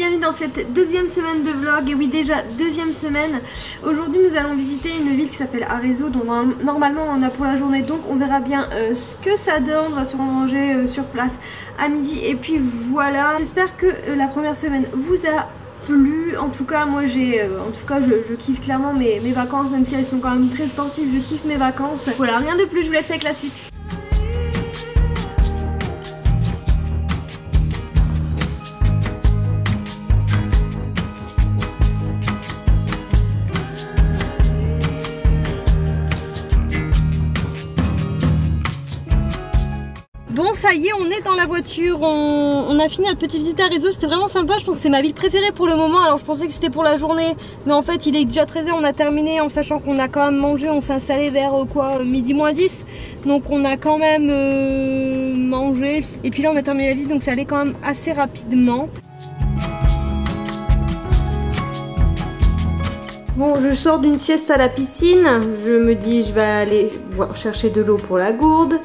bienvenue dans cette deuxième semaine de vlog. Et oui, déjà deuxième semaine. Aujourd'hui nous allons visiter une ville qui s'appelle Arezzo, dont normalement on en a pour la journée, donc on verra bien ce que ça donne. On va sûrement manger sur place à midi et puis voilà. J'espère que la première semaine vous a plu. En tout cas moi je kiffe clairement mes vacances, même si elles sont quand même très sportives. Je kiffe mes vacances. Voilà, rien de plus, je vous laisse avec la suite. Bon, ça y est, on est dans la voiture, on a fini notre petite visite à Arezzo, c'était vraiment sympa. Je pense que c'est ma ville préférée pour le moment. Alors je pensais que c'était pour la journée, mais en fait il est déjà 13h, on a terminé, en sachant qu'on a quand même mangé. On s'est installé vers midi moins 10, donc on a quand même mangé. Et puis là on a terminé la visite, donc ça allait quand même assez rapidement. Bon, je sors d'une sieste à la piscine, je me dis je vais aller chercher de l'eau pour la gourde.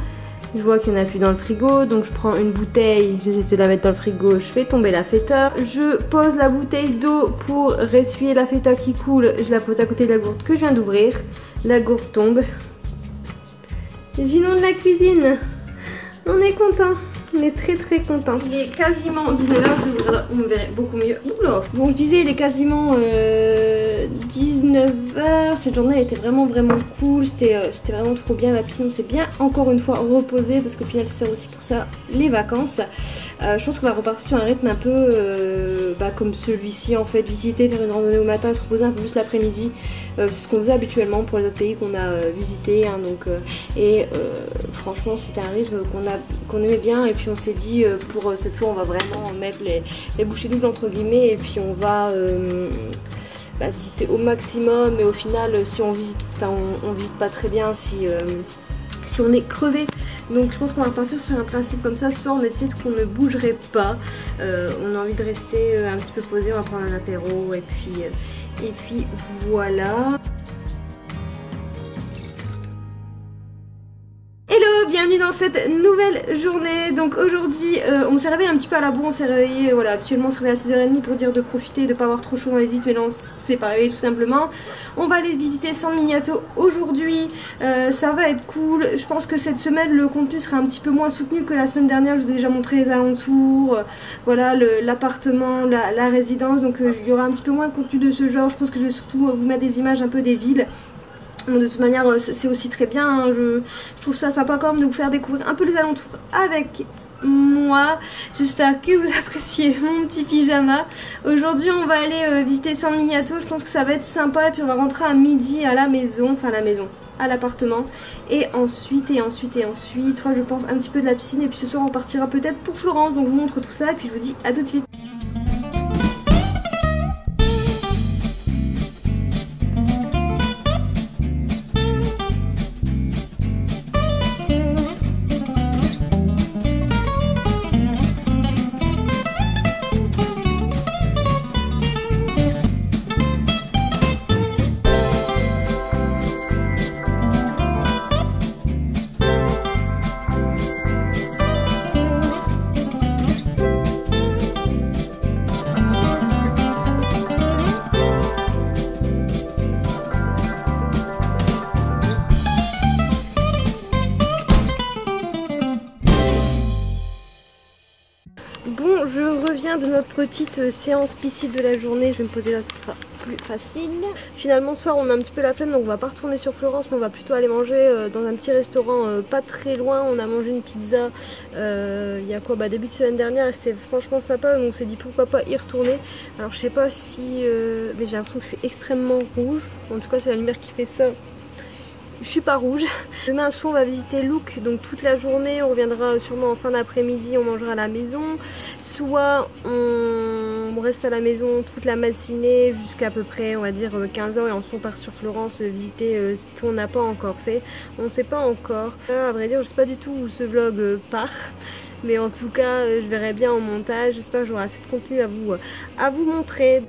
Je vois qu'il n'y en a plus dans le frigo, donc je prends une bouteille, j'essaie de la mettre dans le frigo, je fais tomber la feta. Je pose la bouteille d'eau pour ressuyer la feta qui coule, je la pose à côté de la gourde que je viens d'ouvrir. La gourde tombe. J'inonde la cuisine. On est content. On est très content. Il est quasiment 19h, vous me verrez beaucoup mieux. Oula. Bon, je disais, il est quasiment 19h. Cette journée elle était vraiment cool. C'était vraiment trop bien. La piscine, on s'est bien encore une fois reposé parce qu'au final, c'est aussi pour ça les vacances. Je pense qu'on va repartir sur un rythme un peu comme celui-ci en fait. Visiter, faire une randonnée au matin et se reposer un peu plus l'après-midi. C'est ce qu'on faisait habituellement pour les autres pays qu'on a visités. Hein, franchement, c'était un rythme qu'on aimait bien. Et puis on s'est dit pour cette fois on va vraiment mettre les bouchées doubles entre guillemets et puis on va visiter au maximum. Et au final si on visite, on visite pas très bien si on est crevé. Donc je pense qu'on va partir sur un principe comme ça. Ce soir on décide qu'on ne bougerait pas. On a envie de rester un petit peu posé, on va prendre un apéro et puis voilà. Hello, bienvenue dans cette nouvelle journée. Donc aujourd'hui on s'est réveillé un petit peu à la bourre. On s'est réveillé, voilà, habituellement on se réveille à 6h30 pour dire de profiter, de pas avoir trop chaud dans les visites. Mais là on s'est pas réveillé tout simplement. On va aller visiter San Miniato aujourd'hui, ça va être cool. Je pense que cette semaine le contenu sera un petit peu moins soutenu que la semaine dernière. Je vous ai déjà montré les alentours, voilà, l'appartement, la résidence. Donc il y aura un petit peu moins de contenu de ce genre. Je pense que je vais surtout vous mettre des images un peu des villes. De toute manière c'est aussi très bien, hein. Je trouve ça sympa quand même de vous faire découvrir un peu les alentours avec moi. J'espère que vous appréciez mon petit pyjama. Aujourd'hui on va aller visiter San Miniato, je pense que ça va être sympa. Et puis on va rentrer à midi à la maison, à l'appartement. Et ensuite je pense un petit peu de la piscine. Et puis ce soir on partira peut-être pour Florence. Donc je vous montre tout ça et puis je vous dis à tout de suite. Bon, je reviens de notre petite séance piscine de la journée. Je vais me poser là, ce sera plus facile. Finalement ce soir on a un petit peu la flemme, donc on va pas retourner sur Florence, mais on va plutôt aller manger dans un petit restaurant pas très loin. On a mangé une pizza il y a quoi, début de semaine dernière, et c'était franchement sympa, donc on s'est dit pourquoi pas y retourner. Alors je sais pas si mais j'ai l'impression que je suis extrêmement rouge, en tout cas c'est la lumière qui fait ça. Je suis pas rouge. Demain soir on va visiter Look, donc toute la journée. On reviendra sûrement en fin d'après-midi, on mangera à la maison. Soit on reste à la maison toute la matinée jusqu'à peu près on va dire 15h, et ensuite on part sur Florence visiter ce qu'on n'a pas encore fait. On ne sait pas encore. À vrai dire je sais pas du tout où ce vlog part. Mais en tout cas je verrai bien en montage. J'espère que j'aurai assez de contenu à vous montrer.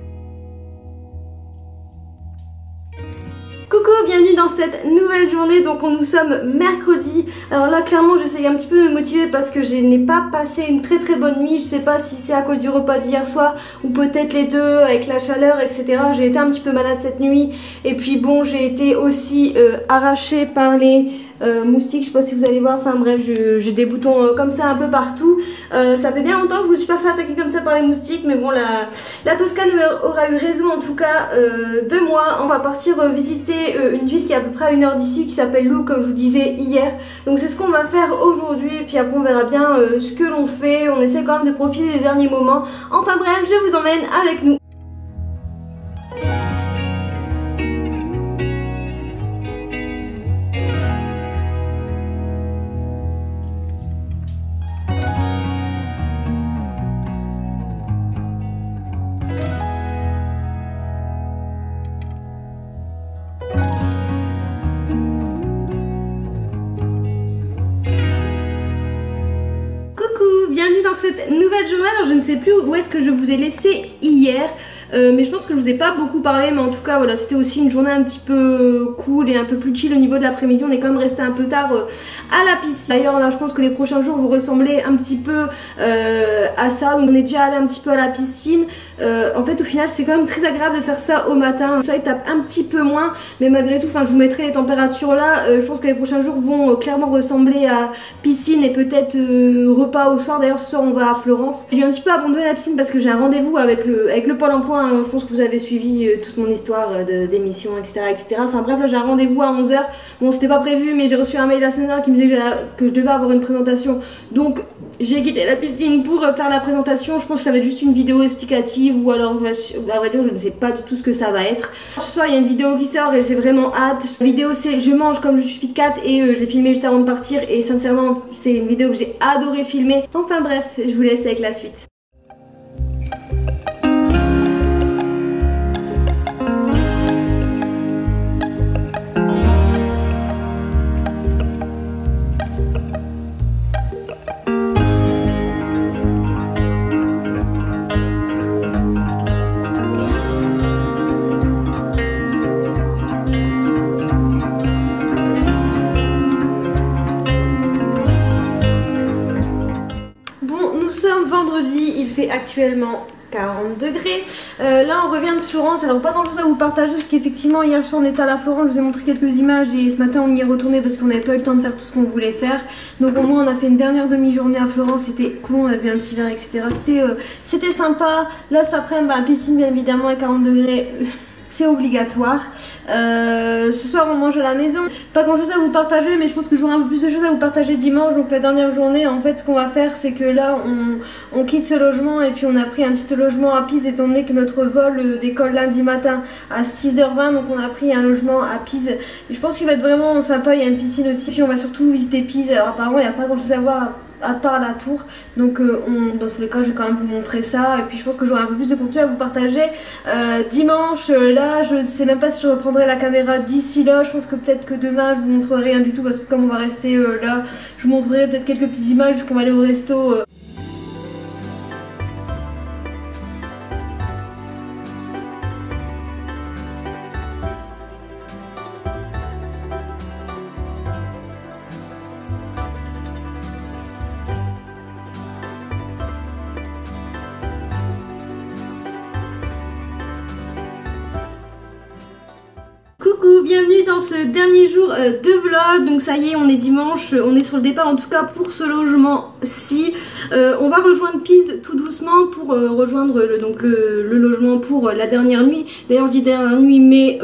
Coucou, bienvenue dans cette nouvelle journée. Donc nous sommes mercredi. Alors là clairement j'essaye un petit peu de me motiver parce que je n'ai pas passé une très bonne nuit. Je sais pas si c'est à cause du repas d'hier soir ou peut-être les deux avec la chaleur etc. J'ai été un petit peu malade cette nuit et puis bon j'ai été aussi arrachée par les moustiques, je sais pas si vous allez voir, enfin bref j'ai des boutons comme ça un peu partout. Ça fait bien longtemps que je me suis pas fait attaquer comme ça par les moustiques, mais bon la Toscane aura eu raison en tout cas de moi. On va partir visiter une ville qui est à peu près à 1 heure d'ici qui s'appelle Lou comme je vous disais hier. Donc c'est ce qu'on va faire aujourd'hui, puis après on verra bien ce que l'on fait. On essaie quand même de profiter des derniers moments. Enfin bref, je vous emmène avec nous. Bienvenue dans cette nouvelle journée. Alors je ne sais plus où est-ce que je vous ai laissé hier, mais je pense que je vous ai pas beaucoup parlé, mais en tout cas voilà, c'était aussi une journée un petit peu cool et un peu plus chill au niveau de l'après-midi. On est quand même resté un peu tard à la piscine. D'ailleurs là je pense que les prochains jours vous ressemblez un petit peu à ça. Donc on est déjà allé un petit peu à la piscine. En fait au final c'est quand même très agréable de faire ça au matin. Ça il tape un petit peu moins, mais malgré tout, enfin je vous mettrai les températures là. Je pense que les prochains jours vont clairement ressembler à piscine et peut-être repas au soir. D'ailleurs ce soir on va à Florence. J'ai un petit peu abandonné la piscine parce que j'ai un rendez-vous avec le Pôle emploi, hein. Je pense que vous avez suivi toute mon histoire d'émission etc. Enfin bref là j'ai un rendez-vous à 11 h. Bon c'était pas prévu mais j'ai reçu un mail la semaine dernière qui me disait que je devais avoir une présentation. Donc j'ai quitté la piscine pour faire la présentation. Je pense que ça va être juste une vidéo explicative ou alors à vrai dire je ne sais pas du tout ce que ça va être. Ce soir il y a une vidéo qui sort et j'ai vraiment hâte. La vidéo c'est je mange comme je suis fit cat et je l'ai filmée juste avant de partir et sincèrement c'est une vidéo que j'ai adoré filmer. Enfin bref, je vous laisse avec la suite. Vendredi, il fait actuellement 40 degrés. Là on revient de Florence, alors pas grand chose à vous partager parce qu'effectivement hier soir on était à la Florence, je vous ai montré quelques images et ce matin on y est retourné parce qu'on n'avait pas eu le temps de faire tout ce qu'on voulait faire. Donc au moins on a fait une dernière demi-journée à Florence, c'était cool, on a vu un petit verre etc. C'était sympa. Là cet après-midi, piscine bien évidemment à 40 degrés. C'est obligatoire. Ce soir on mange à la maison. Pas grand chose à vous partager mais je pense que j'aurai un peu plus de choses à vous partager dimanche. Donc la dernière journée en fait ce qu'on va faire c'est que là on quitte ce logement et puis on a pris un petit logement à Pise étant donné que notre vol décolle lundi matin à 6 h 20. Donc on a pris un logement à Pise. Et je pense qu'il va être vraiment sympa, il y a une piscine aussi. Puis on va surtout visiter Pise. Alors apparemment il n'y a pas grand chose à voir à part la tour, donc dans tous les cas je vais quand même vous montrer ça et puis je pense que j'aurai un peu plus de contenu à vous partager dimanche. Là je sais même pas si je reprendrai la caméra d'ici là, je pense que peut-être que demain je vous montrerai rien du tout parce que comme on va rester là, je vous montrerai peut-être quelques petites images vu qu'on va aller au resto. Coucou, bienvenue dans ce dernier jour de vlog. Donc ça y est, on est dimanche, on est sur le départ en tout cas pour ce logement-ci. On va rejoindre Pise tout doucement pour rejoindre le logement pour la dernière nuit. D'ailleurs je dis dernière nuit mais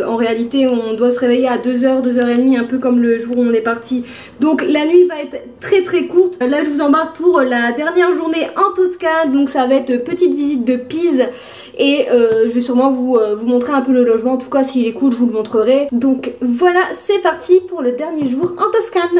en réalité on doit se réveiller à 2 h, 2 h 30, un peu comme le jour où on est parti. Donc la nuit va être très courte. Là je vous embarque pour la dernière journée en Toscane. Donc ça va être petite visite de Pise et je vais sûrement vous montrer un peu le logement. En tout cas s'il est cool je vous le montrerai. Donc voilà, c'est parti pour le dernier jour en Toscane.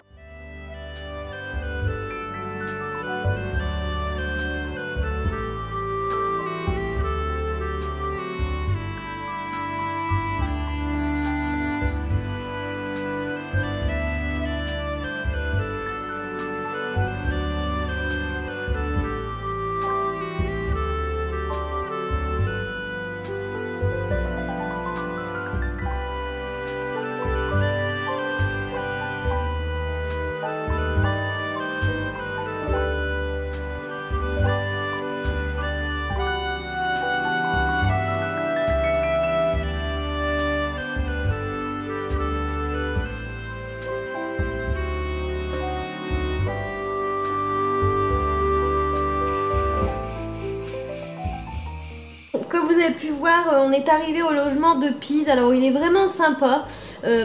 comme vous avez pu voir, on est arrivé au logement de Pise. Alors il est vraiment sympa.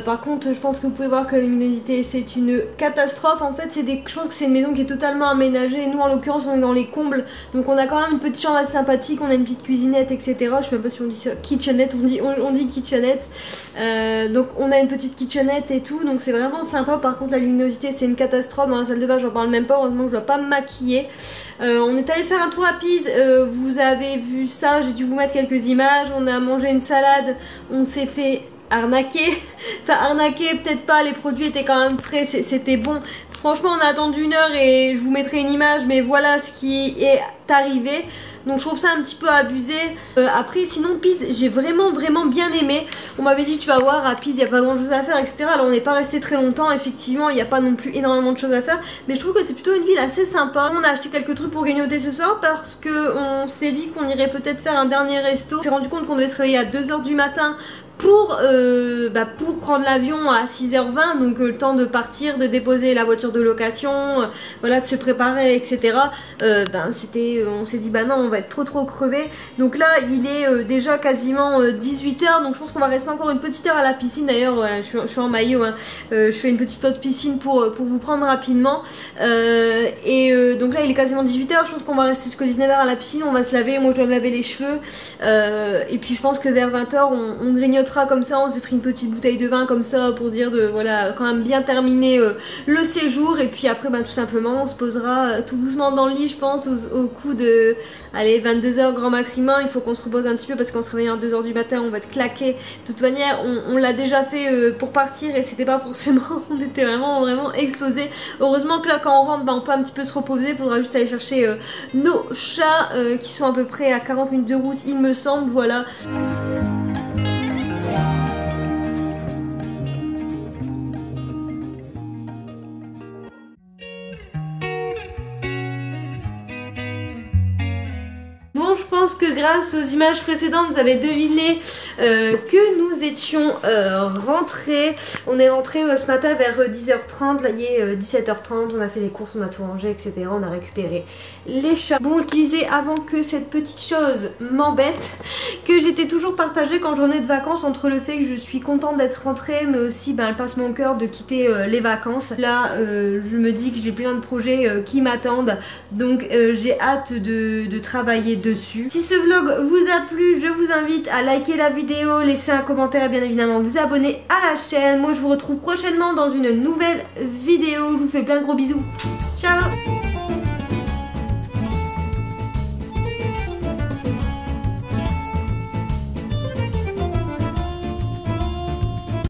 Par contre, je pense que vous pouvez voir que la luminosité c'est une catastrophe. En fait, je pense que c'est une maison qui est totalement aménagée. Nous, en l'occurrence, on est dans les combles, donc on a quand même une petite chambre assez sympathique. On a une petite cuisinette, etc. Je sais même pas si on dit ça, kitchenette. On dit kitchenette. Donc on a une petite kitchenette et tout. Donc c'est vraiment sympa. Par contre, la luminosité c'est une catastrophe. Dans la salle de bain, j'en parle même pas. Heureusement que je dois pas me maquiller. On est allé faire un tour à Pise. Vous avez vu ça. J'ai dû vous mettre quelques images. On a mangé une salade. On s'est fait arnaquer. Enfin arnaquer peut-être pas, les produits étaient quand même frais, c'était bon. Franchement on a attendu 1 heure et je vous mettrai une image, mais voilà ce qui est arrivé. Donc je trouve ça un petit peu abusé. Après sinon Pise j'ai vraiment bien aimé. On m'avait dit tu vas voir à Pise il n'y a pas grand chose à faire, etc. Alors on n'est pas resté très longtemps, effectivement il n'y a pas non plus énormément de choses à faire, mais je trouve que c'est plutôt une ville assez sympa. On a acheté quelques trucs pour grignoter ce soir parce que on s'est dit qu'on irait peut-être faire un dernier resto. On s'est rendu compte qu'on devait se réveiller à 2 h du matin pour prendre l'avion à 6 h 20, donc le temps de partir, de déposer la voiture de location, voilà, de se préparer, etc. On s'est dit bah non, on va être trop crevé. Donc là il est déjà quasiment 18 h, donc je pense qu'on va rester encore une petite heure à la piscine. D'ailleurs voilà, je suis en maillot, hein. Je fais une petite autre piscine pour vous prendre rapidement. Donc là il est quasiment 18 h, je pense qu'on va rester jusqu'à 19 h à la piscine. On va se laver, moi je dois me laver les cheveux, et puis je pense que vers 20 h on grignote comme ça. On s'est pris une petite bouteille de vin comme ça pour dire de voilà quand même bien terminer le séjour, et puis après tout simplement on se posera tout doucement dans le lit, je pense au coup de 22 h grand maximum. Il faut qu'on se repose un petit peu parce qu'on se réveille à 2 h du matin, on va être claqué. De toute manière on l'a déjà fait pour partir et c'était pas forcément on était vraiment explosé. Heureusement que là quand on rentre on peut un petit peu se reposer. Il faudra juste aller chercher nos chats qui sont à peu près à 40 minutes de route il me semble, voilà. Bon, je pense que grâce aux images précédentes, vous avez deviné que nous étions rentrés. On est rentrés ce matin vers 10 h 30, là il est 17 h 30, on a fait les courses, on a tout rangé, etc. On a récupéré les chats. Bon, je disais avant que cette petite chose m'embête, que j'étais toujours partagée quand je revenais de vacances entre le fait que je suis contente d'être rentrée, mais aussi elle passe mon cœur de quitter les vacances. Là, je me dis que j'ai plein de projets qui m'attendent, donc j'ai hâte de travailler dessus. Si ce vlog vous a plu, je vous invite à liker la vidéo, laisser un commentaire et bien évidemment vous abonner à la chaîne. Moi je vous retrouve prochainement dans une nouvelle vidéo. Je vous fais plein de gros bisous. Ciao!